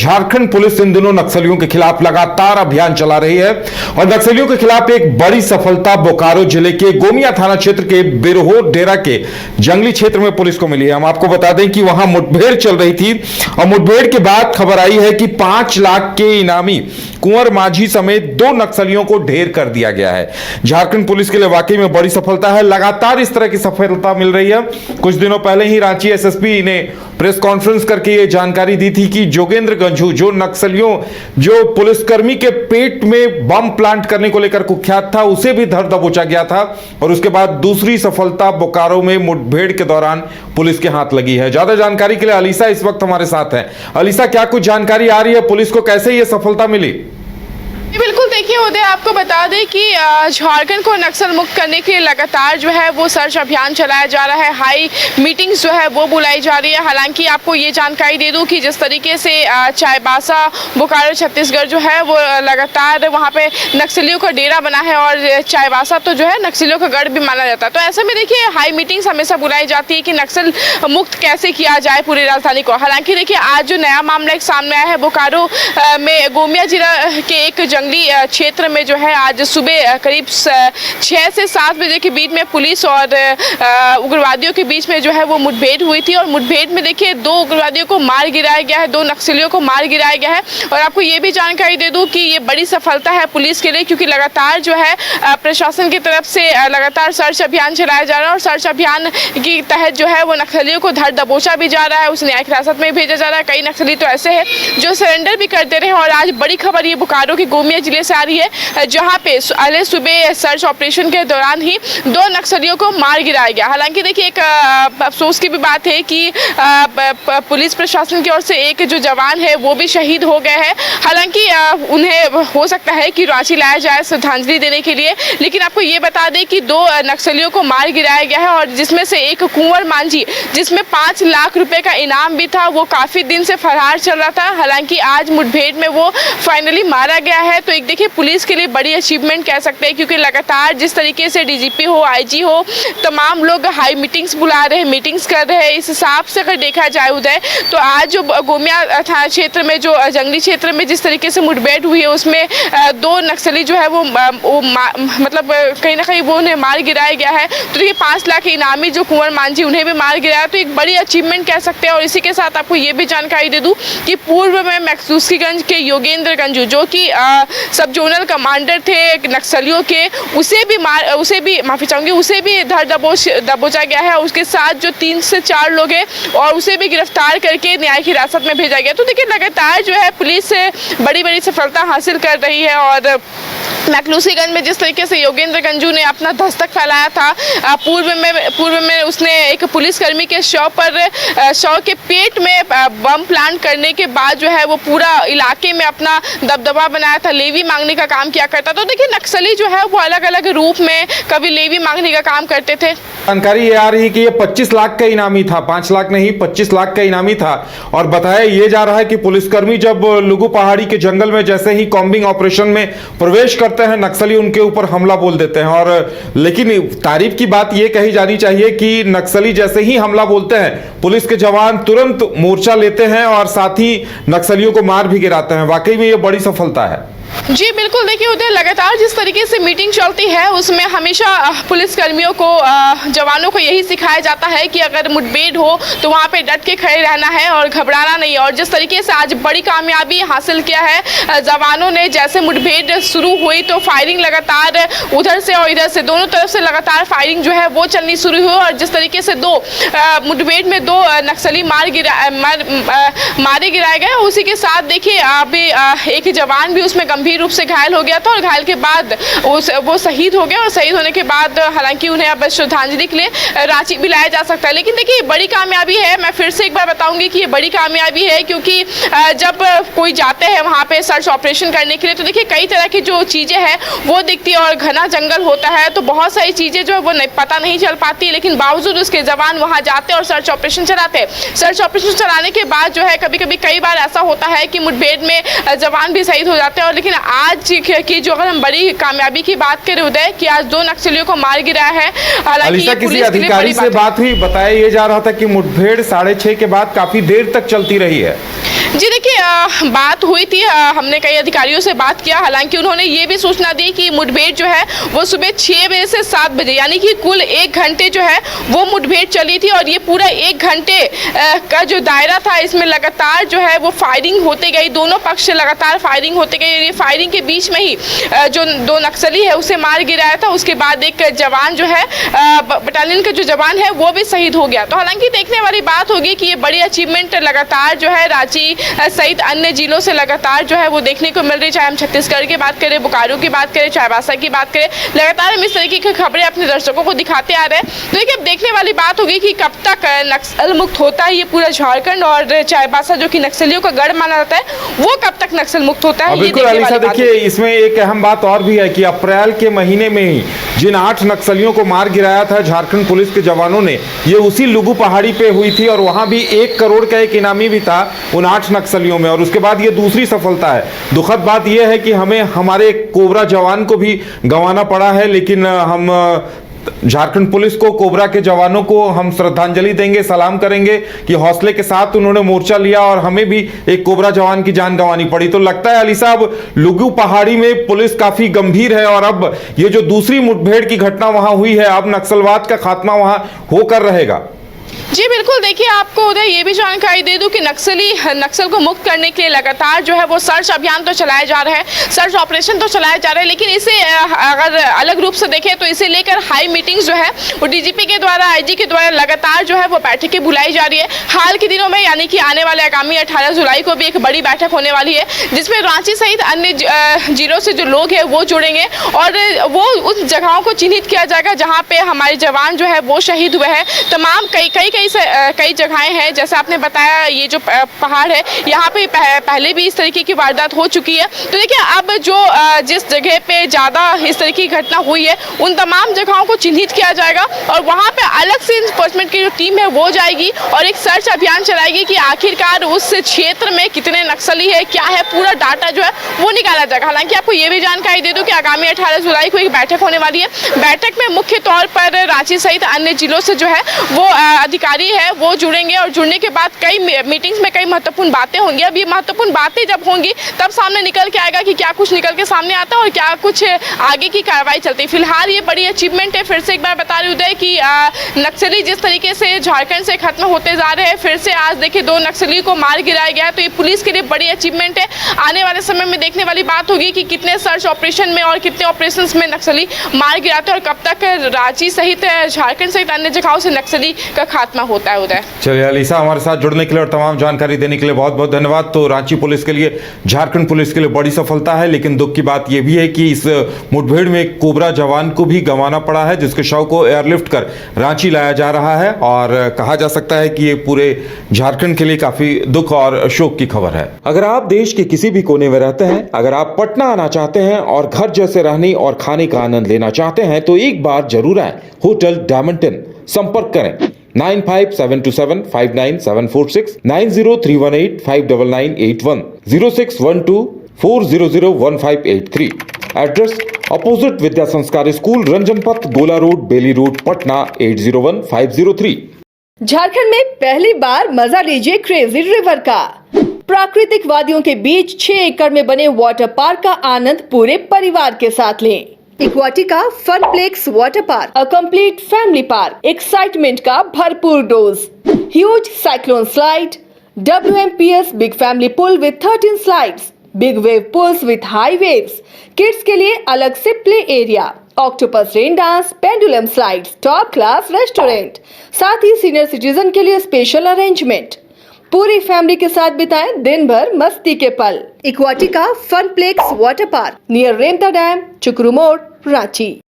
Jharkhand police इन दिनों नक्सलियों के खिलाफ लगातार अभियान चला रही है और नक्सलियों के खिलाफ एक बड़ी सफलता बोकारो जिले के गोमिया थाना क्षेत्र के बिरहोर डेरा के जंगली क्षेत्र में पुलिस को मिली है। हम आपको बता दें कि वहां मुठभेड़ चल रही थी और मुठभेड़ के बाद खबर आई है कि 5 लाख के इनामी कुंवर माझी समेत 2 नक्सलियों को ढेर कर दिया गया है। झारखंड पुलिस के लिए वाकई में बड़ी सफलता है। लगातार इस तरह की सफलता मिल रही है। कुछ दिनों पहले ही रांची एसएसपी ने प्रेस कॉन्फ्रेंस करके ये जानकारी दी थी कि जोगेंद्र गंझू जो नक्सलियों जो पुलिसकर्मी के पेट में बम प्लांट करने को लेकर कुख्यात था, उसे भी धर दबोचा गया था। और उसके बाद दूसरी सफलता बोकारो में मुठभेड़ के दौरान पुलिस के हाथ लगी है। ज्यादा जानकारी के लिए अलीसा इस वक्त हमारे साथ है। अलीसा, क्या कुछ जानकारी आ रही है, पुलिस को कैसे ये सफलता मिली? बिल्कुल, देखिए उदय, आपको बता दें कि झारखंड को नक्सल मुक्त करने के लिए लगातार जो है वो सर्च अभियान चलाया जा रहा है। हाई मीटिंग्स जो है वो बुलाई जा रही है। हालांकि आपको ये जानकारी दे दूं कि जिस तरीके से चाईबासा बोकारो छत्तीसगढ़ जो है वो लगातार वहाँ पे नक्सलियों का डेरा बना है और चाईबासा तो जो है नक्सलियों का गढ़ भी माना जाता है। तो ऐसे में देखिए हाई मीटिंग्स हमेशा बुलाई जाती है कि नक्सल मुक्त कैसे किया जाए पूरी राजधानी को। हालांकि देखिए आज जो नया मामला एक सामने आया है बोकारो में गोमिया जिला के एक जंगली क्षेत्र में जो है आज सुबह करीब 6 से 7 बजे के बीच में पुलिस और उग्रवादियों के बीच में जो है वो मुठभेड़ हुई थी। और मुठभेड़ में देखिए 2 उग्रवादियों को मार गिराया गया है, 2 नक्सलियों को मार गिराया गया है। और आपको ये भी जानकारी दे दूं कि ये बड़ी सफलता है पुलिस के लिए, क्योंकि लगातार जो है प्रशासन की तरफ से लगातार सर्च अभियान चलाया जा रहा है और सर्च अभियान के तहत जो है वो नक्सलियों को धर दबोचा भी जा रहा है, उसे न्यायिक हिरासत में भेजा जा रहा है। कई नक्सली तो ऐसे हैं जो सरेंडर भी कर दे रहे हैं। और आज बड़ी खबर ये बोकारो के गोमिया जिले से आ रही है, जहां पे पहले सुबह सर्च ऑपरेशन के दौरान ही 2 नक्सलियों को मार गिराया गया। हालांकि देखिए एक अफसोस की भी बात है कि पुलिस प्रशासन की ओर से एक जो जवान है वो भी शहीद हो गए हैं। हालांकि उन्हें हो सकता है कि रांची लाया जाए श्रद्धांजलि देने के लिए, लेकिन आपको ये बता दें कि 2 नक्सलियों को मार गिराया गया है और जिसमें से एक कुंवर मांझी, जिसमें 5 लाख रुपए का इनाम भी था, वो काफी दिन से फरार चल रहा था। हालांकि आज मुठभेड़ में वो फाइनली मारा गया है। तो एक देखिए पुलिस के लिए बड़ी अचीवमेंट कह सकते हैं, क्योंकि लगातार जिस तरीके से डीजीपी हो, आईजी हो, तमाम लोग हाई मीटिंग्स बुला रहे हैं, मीटिंग्स कर रहे हैं। इस हिसाब से अगर देखा जाए उदय, तो आज जो गोमिया थाना क्षेत्र में जो जंगली क्षेत्र में जिस तरीके से मुठभेड़ हुई है उसमें 2 नक्सली जो है वो मतलब कहीं ना कहीं वो उन्हें मार गिराया गया है। तो देखिए 5 लाख इनामी जो कुंवर मांझी, उन्हें भी मार गिराया, तो एक बड़ी अचीवमेंट कह सकते हैं। और इसी के साथ आपको ये भी जानकारी दे दूं कि पूर्व में मैक्सूसीगंज के योगेंद्र गंझू जो कि सब जोनल कमांडर थे नक्सलियों के, उसे भी धर दबोचा गया है। उसके साथ जो 3 से 4 लोग हैं और उसे भी गिरफ्तार करके न्यायिक हिरासत में भेजा गया। तो देखिए लगातार जो है पुलिस बड़ी सफलता हासिल कर रही है। और मैक्लूसीगंज में जिस तरीके से योगेंद्र गंझू ने अपना दस्तक फैलाया था, पूर्व में उसने एक पुलिसकर्मी के शव के पेट में बम प्लांट करने के बाद जो है वो पूरा इलाके में अपना दबदबा बनाया था, लेवी मांगने का काम किया करता। तो देखिए नक्सली जो है वो अलग अलग रूप में कभी लेवी मांगने का काम करते थे। जानकारी ये आ रही है कि ये 25 लाख का इनामी था, 5 लाख नहीं 25 लाख का इनामी था। और बताया ये जा रहा है कि पुलिसकर्मी जब लुगु पहाड़ी के जंगल में जैसे ही कॉम्बिंग ऑपरेशन में प्रवेश करते हैं, नक्सली उनके ऊपर हमला बोल देते हैं। और लेकिन तारीफ की बात ये कही जानी चाहिए कि नक्सली जैसे ही हमला बोलते हैं, पुलिस के जवान तुरंत मोर्चा लेते हैं और साथ ही नक्सलियों को मार भी गिराते हैं। वाकई में ये बड़ी सफलता है। जी बिल्कुल, देखिए उधर लगातार जिस तरीके से मीटिंग चलती है उसमें हमेशा पुलिसकर्मियों को, जवानों को यही सिखाया जाता है कि अगर मुठभेड़ हो तो वहाँ पे डट के खड़े रहना है और घबराना नहीं है। और जिस तरीके से आज बड़ी कामयाबी हासिल किया है जवानों ने, जैसे मुठभेड़ शुरू हुई तो फायरिंग लगातार उधर से और इधर से दोनों तरफ से लगातार फायरिंग जो है वो चलनी शुरू हुई। और जिस तरीके से मुठभेड़ में 2 नक्सली मारे गिराए गए, उसी के साथ देखिए अभी एक जवान भी उसमें गंभीर रूप से घायल हो गया था और घायल के बाद वो शहीद हो गया। और शहीद होने के बाद हालांकि उन्हें अब श्रद्धांजलि के लिए रांची भी लाया जा सकता है। लेकिन देखिए बड़ी कामयाबी है, मैं फिर से एक बार बताऊंगी कि ये बड़ी कामयाबी है, क्योंकि जब कोई जाते हैं वहाँ पे सर्च ऑपरेशन करने के लिए तो देखिए कई तरह की जो चीज़ें हैं वो दिखती है और घना जंगल होता है, तो बहुत सारी चीज़ें जो है वो पता नहीं चल पाती। लेकिन बावजूद उसके जवान वहाँ जाते और सर्च ऑपरेशन चलाते हैं। सर्च ऑपरेशन चलाने के बाद जो है कई बार ऐसा होता है कि मुठभेड़ में जवान भी शहीद हो जाते हैं। और लेकिन आज की जो अगर हम बड़ी कामयाबी की बात करें उदय, कि आज 2 नक्सलियों को मार गिराया है। हालांकि किसी अधिकारी से बात हुई, बताया ये जा रहा था कि मुठभेड़ 6:30 के बाद काफी देर तक चलती रही है। जी देखिए, बात हुई थी, हमने कई अधिकारियों से बात किया। हालांकि उन्होंने ये भी सूचना दी कि मुठभेड़ जो है वो सुबह 6 बजे से 7 बजे यानी कि कुल 1 घंटे जो है वो मुठभेड़ चली थी। और ये पूरा 1 घंटे का जो दायरा था, इसमें लगातार जो है वो फायरिंग होते गई, दोनों पक्ष से लगातार फायरिंग होते गई। ये फायरिंग के बीच में ही जो 2 नक्सली है उसे मार गिराया था। उसके बाद एक जवान जो है बटालियन का जो जवान है वो भी शहीद हो गया। तो हालांकि देखने वाली बात होगी कि ये बड़ी अचीवमेंट लगातार जो है रांची सहित अन्य जिलों से लगातार जो है वो देखने को मिल रही है। चाहे हम छत्तीसगढ़ की बात करें, बोकारो की बात करें, चाईबासा की बात करें, लगातार हम इस तरीके की खबरें अपने दर्शकों को दिखाते आ रहे हैं। तो देखिए, अब देखने वाली बात होगी कि कब तक नक्सल मुक्त होता है ये पूरा झारखंड, और चाईबासा जो कि नक्सलियों का गढ़ माना जाता है वो कब तक नक्सल मुक्त होता है। बिल्कुल अलीसा, देखिए इसमें एक अहम बात और भी है कि अप्रैल के महीने में ही जिन 8 नक्सलियों को मार गिराया था झारखंड पुलिस के जवानों ने, ये उसी लुगु पहाड़ी पे हुई थी और वहां भी 1 करोड़ का एक इनामी भी था उन 8 नक्सलियों में। और उसके बाद ये दूसरी सफलता है। दुखद बात यह है कि हमें हमारे कोबरा जवान को भी गंवाना पड़ा है, लेकिन हम झारखंड पुलिस को, कोबरा के जवानों को हम श्रद्धांजलि देंगे, सलाम करेंगे कि हौसले के साथ उन्होंने मोर्चा लिया और हमें भी एक कोबरा जवान की जान गंवानी पड़ी। तो लगता है अलीसा, अब लुगु पहाड़ी में पुलिस काफी गंभीर है और अब ये जो दूसरी मुठभेड़ की घटना वहां हुई है, अब नक्सलवाद का खात्मा वहां होकर रहेगा। जी बिल्कुल, देखिए आपको उधर ये भी जानकारी दे दूं कि नक्सल को मुक्त करने के लिए लगातार जो है वो सर्च अभियान तो चलाया जा रहा है, सर्च ऑपरेशन तो चलाया जा रहा है। लेकिन इसे अगर अलग रूप से देखें तो इसे लेकर हाई मीटिंग्स जो है वो डीजीपी के द्वारा, आईजी के द्वारा लगातार जो है वो बैठकें बुलाई जा रही है। हाल के दिनों में यानी कि आने वाले आगामी 18 जुलाई को भी एक बड़ी बैठक होने वाली है, जिसमें रांची सहित अन्य जिलों से जो लोग हैं वो जुड़ेंगे और वो उस जगहों को चिन्हित किया जाएगा जहाँ पे हमारे जवान जो है वो शहीद हुए हैं। तमाम कई जगहें हैं, जैसे आपने बताया ये जो पहाड़ है यहाँ पे पहले भी इस तरीके की वारदात हो चुकी है। तो देखिए, अब जो जिस जगह पे ज़्यादा इस तरह की घटना हुई है उन तमाम जगहों को चिन्हित किया जाएगा और वहाँ पे अलग से इन्फोर्समेंट की जो टीम है वो जाएगी और एक सर्च अभियान चलाएगी कि आखिरकार उस क्षेत्र में कितने नक्सली है, क्या है, पूरा डाटा जो है वो निकाला जाएगा। हालांकि आपको ये भी जानकारी दे दूं कि आगामी 18 जुलाई को एक बैठक होने वाली है। बैठक में मुख्य तौर पर रांची सहित अन्य जिलों से जो है वो अधिकारी है वो जुड़ेंगे और जुड़ने के बाद कई मीटिंग्स में कई महत्वपूर्ण बातें होंगी। अब ये महत्वपूर्ण बातें जब होंगी तब सामने निकल के आएगा कि क्या कुछ निकल के सामने आता है और क्या कुछ आगे की कार्रवाई चलती है। फिलहाल ये बड़ी अचीवमेंट है। फिर से एक बार बता रही उदय कि नक्सली जिस तरीके से झारखंड से खत्म होते जा रहे हैं, फिर से आज देखिए 2 नक्सली को मार गिराया गया, तो ये पुलिस के लिए बड़ी अचीवमेंट है। आने वाले समय में देखने वाली बात होगी कि कितने सर्च ऑपरेशन में और कितने ऑपरेशंस में नक्सली मार गिराते हैं और कब तक रांची सहित झारखंड सहित अन्य जगहों से नक्सली का खात्मा होता है। उदय, चलिए अलीसा, हमारे साथ जुड़ने के लिए और तमाम जानकारी देने के लिए बहुत बहुत धन्यवाद। तो रांची पुलिस के लिए, झारखंड पुलिस के लिए बड़ी सफलता है, लेकिन दुख की बात यह भी है कि इस मुठभेड़ में एक कोबरा जवान को भी गंवाना पड़ा है, जिसके शव को एयरलिफ्ट कर रांची लाया जा रहा है और कहा जा सकता है कि ये पूरे झारखंड के लिए काफी दुख और शोक की खबर है। अगर आप देश के किसी भी कोने में रहते हैं, अगर आप पटना आना चाहते हैं और घर जैसे रहने और खाने का आनंद लेना चाहते हैं, तो एक बार जरूर आए होटल डायमंटन। संपर्क करें 9572759746, 9031859981, 0612400158 एड्रेस अपोजिट विद्या संस्कार स्कूल, रंजनपथ, गोला रोड, बेली रोड, पटना 801503। झारखंड में पहली बार मजा लीजिए क्रेजी रिवर का। प्राकृतिक वादियों के बीच 6 एकड़ में बने वाटर पार्क का आनंद पूरे परिवार के साथ लें। Aquatica Funplex water park, a complete family park, excitement का भरपूर dose, huge cyclone slide, WMPS big family pool with 13 slides, big wave pools with high waves, kids के लिए अलग से play area, octopus rain dance, pendulum slides, top class restaurant, साथ ही senior citizen के लिए स्पेशल अरेंजमेंट। पूरी family के साथ बिताएं दिन भर मस्ती के पल। इक्वाटिका Funplex water park near Remta dam, चुकरू मोड़, रांची।